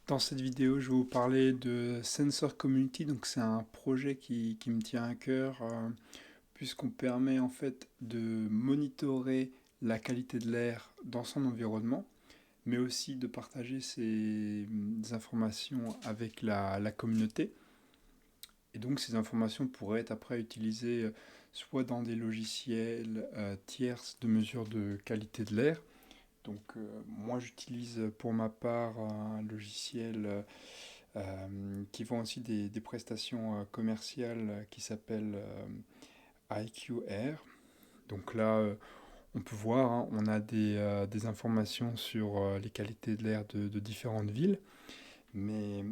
Dans cette vidéo, je vais vous parler de Sensor Community. Donc, c'est un projet qui me tient à cœur, puisqu'on permet en fait de monitorer la qualité de l'air dans son environnement, mais aussi de partager ces informations avec la communauté. Et donc, ces informations pourraient être après utilisées soit dans des logiciels tierces de mesure de qualité de l'air. Donc, moi, j'utilise pour ma part un logiciel qui vend aussi des prestations commerciales qui s'appellent IQR. Donc là, on peut voir, hein, on a des informations sur les qualités de l'air de différentes villes. Mais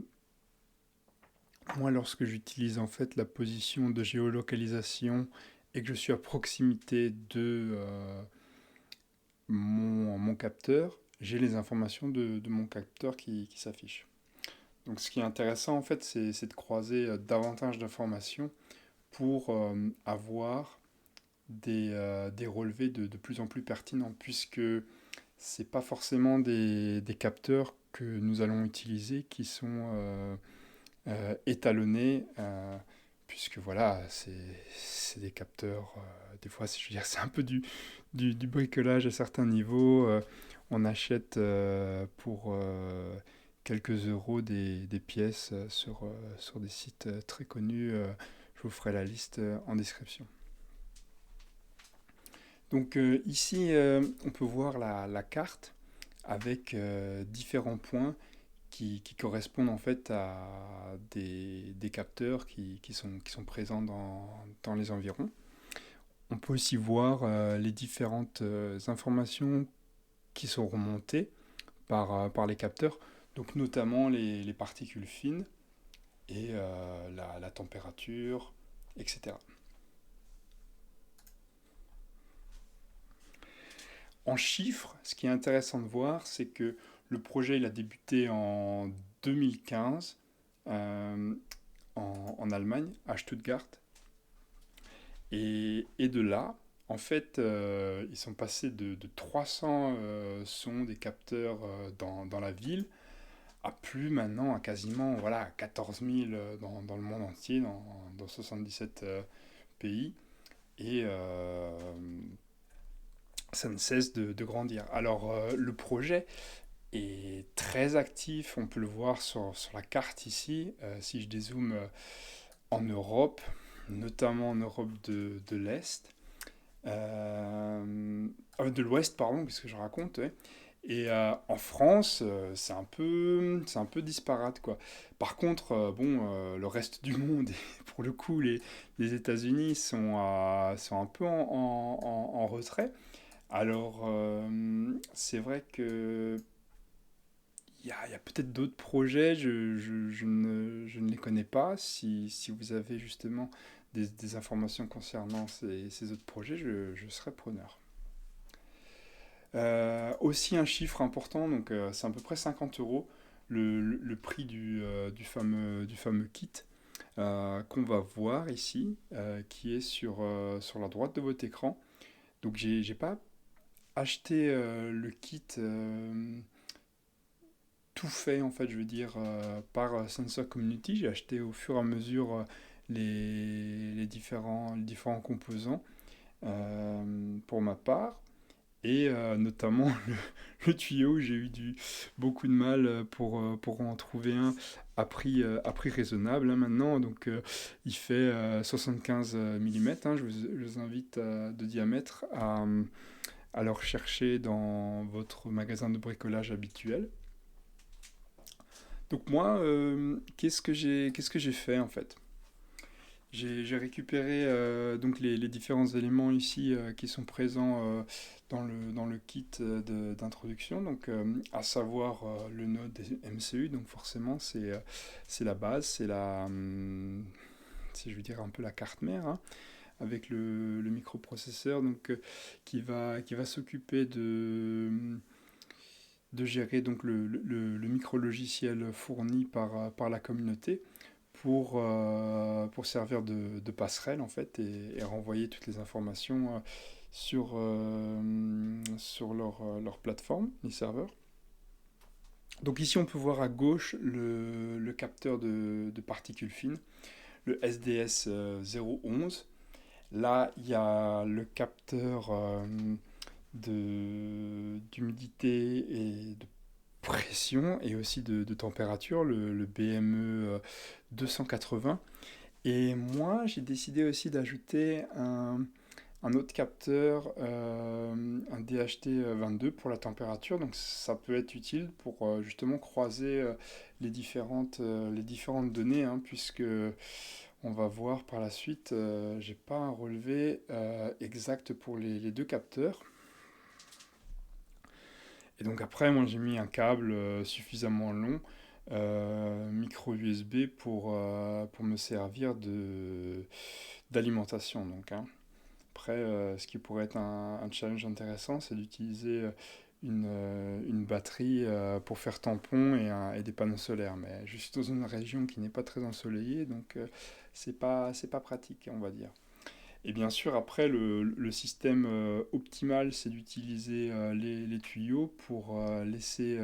moi, lorsque j'utilise en fait la position de géolocalisation et que je suis à proximité de mon capteur, j'ai les informations de mon capteur qui s'affichent. Donc ce qui est intéressant en fait, c'est de croiser davantage d'informations pour avoir des relevés de plus en plus pertinents, puisque c'est pas forcément des capteurs que nous allons utiliser qui sont étalonnés, puisque voilà, c'est des capteurs, des fois, je veux dire, c'est un peu du bricolage à certains niveaux. On achète pour quelques euros des pièces sur des sites très connus. Je vous ferai la liste en description. Donc ici, on peut voir la carte avec différents points qui correspondent en fait à des capteurs qui sont présents dans les environs. On peut aussi voir les différentes informations qui sont remontées par les capteurs, donc notamment les particules fines et la température, etc. En chiffres, ce qui est intéressant de voir, c'est que le projet il a débuté en 2015 euh, en Allemagne, à Stuttgart. Et de là, en fait, ils sont passés de 300 sondes et capteurs dans la ville à plus maintenant, à quasiment voilà, 14 000 dans le monde entier, dans 77 pays. Et ça ne cesse de grandir. Alors, le projet est très actif, on peut le voir sur la carte ici. Si je dézoome en Europe, notamment en Europe de l'Est, de l'Ouest, pardon, qu'est-ce que je raconte, ouais. Et en France, c'est un peu disparate, quoi. Par contre, bon, le reste du monde, et pour le coup, les États-Unis sont un peu en retrait. Alors, c'est vrai que il y a peut-être d'autres projets, je ne les connais pas. Si vous avez justement des informations concernant ces autres projets, je serai preneur. Aussi un chiffre important, donc c'est à peu près 50 euros le prix du fameux kit qu'on va voir ici, qui est sur la droite de votre écran. Donc j'ai pas acheté le kit tout fait, en fait, je veux dire, par Sensor Community. J'ai acheté au fur et à mesure les différents composants pour ma part. Et notamment le tuyau, j'ai eu beaucoup de mal pour en trouver un à prix raisonnable hein, maintenant. Donc il fait 75 mm, je vous invite de diamètre à le rechercher dans votre magasin de bricolage habituel. Donc moi, qu'est-ce que j'ai fait en fait? J'ai récupéré donc les différents éléments ici qui sont présents dans le kit d'introduction, donc à savoir le node MCU, donc forcément c'est la base, si je veux dire un peu la carte mère, hein, avec le microprocesseur donc, qui va s'occuper de gérer donc le micro-logiciel fourni par la communauté pour servir de passerelle en fait et renvoyer toutes les informations sur leur plateforme, les serveurs. Donc ici, on peut voir à gauche le capteur de particules fines, le SDS 011. Là, il y a le capteur d'humidité et de pression et aussi de température, le BME 280. Et moi, j'ai décidé aussi d'ajouter un autre capteur, un DHT 22 pour la température. Donc ça peut être utile pour justement croiser les différentes données, hein, puisque on va voir par la suite, j'ai pas un relevé exact pour les deux capteurs. Et donc après, moi j'ai mis un câble suffisamment long, micro USB pour me servir d'alimentation. Donc, hein. Après, ce qui pourrait être un challenge intéressant, c'est d'utiliser une batterie pour faire tampon et des panneaux solaires. Mais je suis dans une région qui n'est pas très ensoleillée, donc c'est pas pratique, on va dire. Et bien sûr, après, le système optimal, c'est d'utiliser les tuyaux pour laisser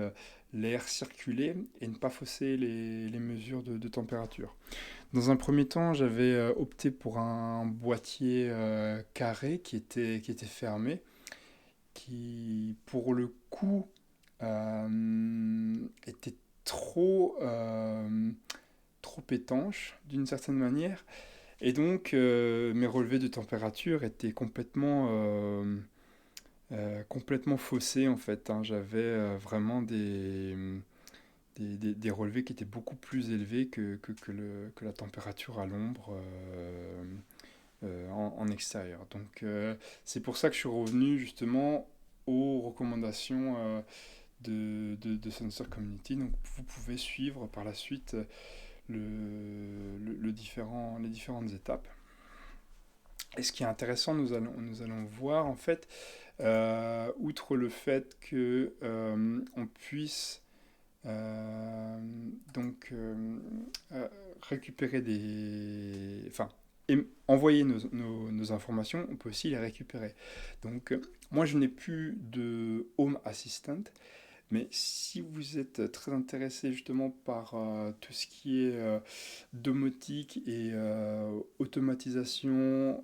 l'air circuler et ne pas fausser les mesures de température. Dans un premier temps, j'avais opté pour un boîtier carré qui était fermé, qui pour le coup était trop étanche d'une certaine manière. Et donc mes relevés de température étaient complètement faussés en fait, hein. J'avais vraiment des relevés qui étaient beaucoup plus élevés que la température à l'ombre en extérieur. Donc c'est pour ça que je suis revenu justement aux recommandations de Sensor Community. Donc vous pouvez suivre par la suite les différentes étapes. Et ce qui est intéressant, nous allons voir en fait, outre le fait que on puisse euh, donc récupérer enfin, envoyer nos informations, on peut aussi les récupérer. Donc, moi, je n'ai plus de Home Assistant, mais si vous êtes très intéressé justement par tout ce qui est domotique et automatisation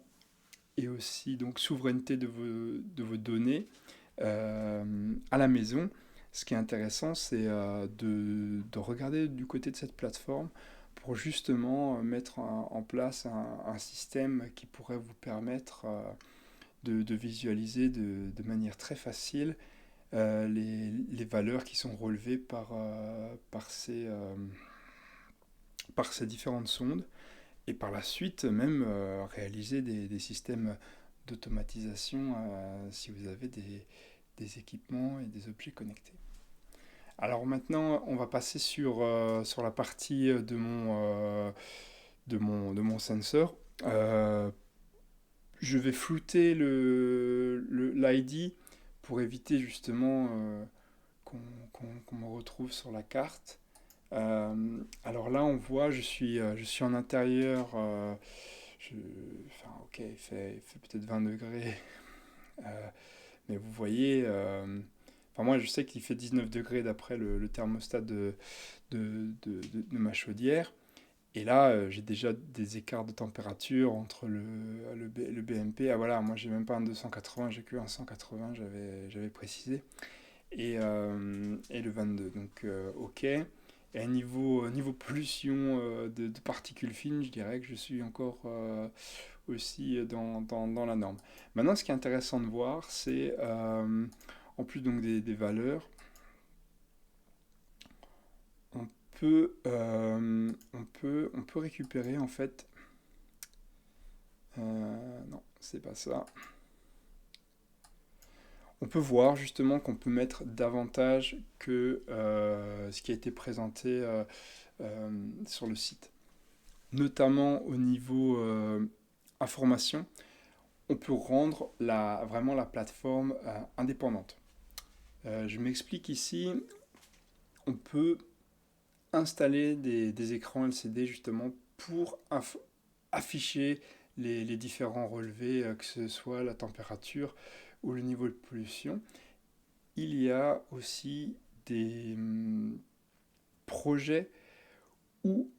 et aussi donc souveraineté de vos données à la maison, ce qui est intéressant, c'est de regarder du côté de cette plateforme pour justement mettre en place un système qui pourrait vous permettre de visualiser de manière très facile les valeurs qui sont relevées par ces différentes sondes et par la suite même réaliser des systèmes d'automatisation si vous avez des équipements et des objets connectés. Alors maintenant, on va passer sur la partie de mon sensor. Je vais flouter l'ID pour éviter justement qu'on me retrouve sur la carte. Alors là, on voit, je suis en intérieur. Enfin, ok, il fait peut-être 20 degrés. Euh, mais vous voyez, enfin moi je sais qu'il fait 19 degrés d'après le thermostat de ma chaudière. Et là, j'ai déjà des écarts de température entre le BMP. Ah voilà, moi j'ai même pas un 280, j'ai que un 180, j'avais précisé. Et le 22. Donc ok. Et à niveau pollution de particules fines, je dirais que je suis encore aussi dans la norme. Maintenant, ce qui est intéressant de voir, c'est en plus donc des valeurs, on peut récupérer en fait. Non, c'est pas ça. On peut voir justement qu'on peut mettre davantage que ce qui a été présenté sur le site, notamment au niveau information. On peut rendre vraiment la plateforme indépendante. Je m'explique ici, on peut installer des écrans LCD justement pour afficher les différents relevés, que ce soit la température ou le niveau de pollution. Il y a aussi des projets où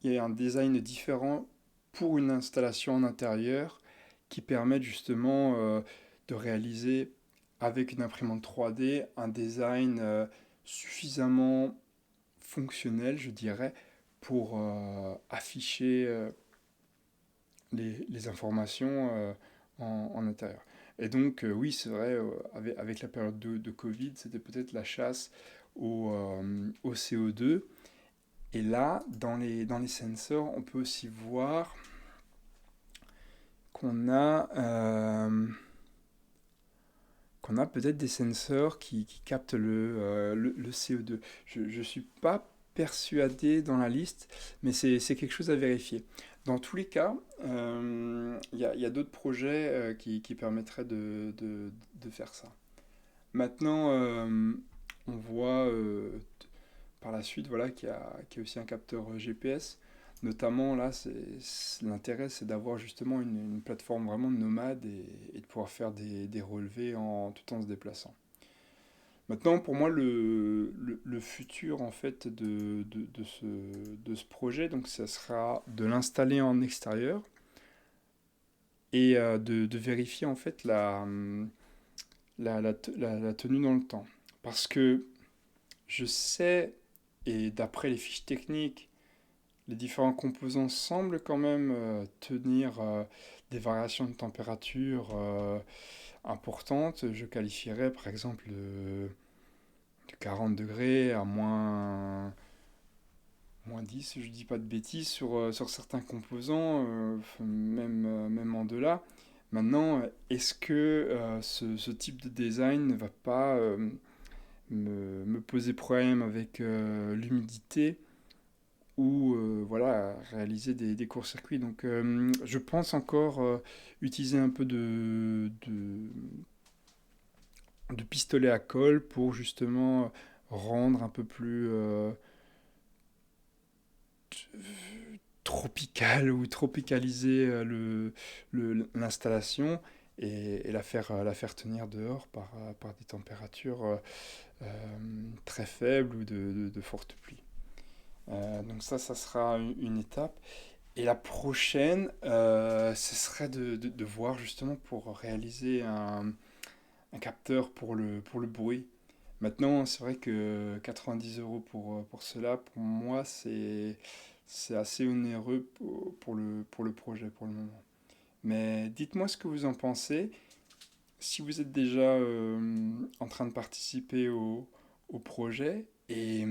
il y a un design différent pour une installation en intérieur qui permettent justement de réaliser avec une imprimante 3D un design suffisamment fonctionnel, je dirais, pour afficher les informations en intérieur. Et donc, oui, c'est vrai, avec la période de Covid, c'était peut-être la chasse au CO2. Et là, dans les sensors, on peut aussi voir qu'on a, qu'on a peut-être des sensors qui captent le CO2. Je ne suis pas persuadé dans la liste, mais c'est quelque chose à vérifier. Dans tous les cas, y a d'autres projets qui permettraient de faire ça. Maintenant, on voit par la suite voilà, qu'il y a aussi un capteur GPS. Notamment, là, l'intérêt, c'est d'avoir justement une plateforme vraiment nomade et de pouvoir faire des relevés tout en se déplaçant. Maintenant, pour moi, le futur en fait de ce projet, donc ça sera de l'installer en extérieur et de vérifier en fait la tenue dans le temps. Parce que je sais, et d'après les fiches techniques, les différents composants semblent quand même tenir des variations de température importantes. Je qualifierais par exemple de 40 degrés à moins 10, je dis pas de bêtises, sur certains composants, même en delà. Maintenant, est-ce que ce type de design ne va pas me poser problème avec l'humidité ou voilà, réaliser des courts-circuits. Donc je pense encore utiliser un peu de pistolet à colle pour justement rendre un peu plus tropical ou tropicaliser l'installation et la faire tenir dehors par des températures très faibles ou de fortes pluies. Donc ça sera une étape. Et la prochaine, ce serait de voir justement pour réaliser un capteur pour le bruit. Maintenant, c'est vrai que 90 euros pour cela, pour moi, c'est assez onéreux pour le projet pour le moment. Mais dites-moi ce que vous en pensez. Si vous êtes déjà en train de participer au projet et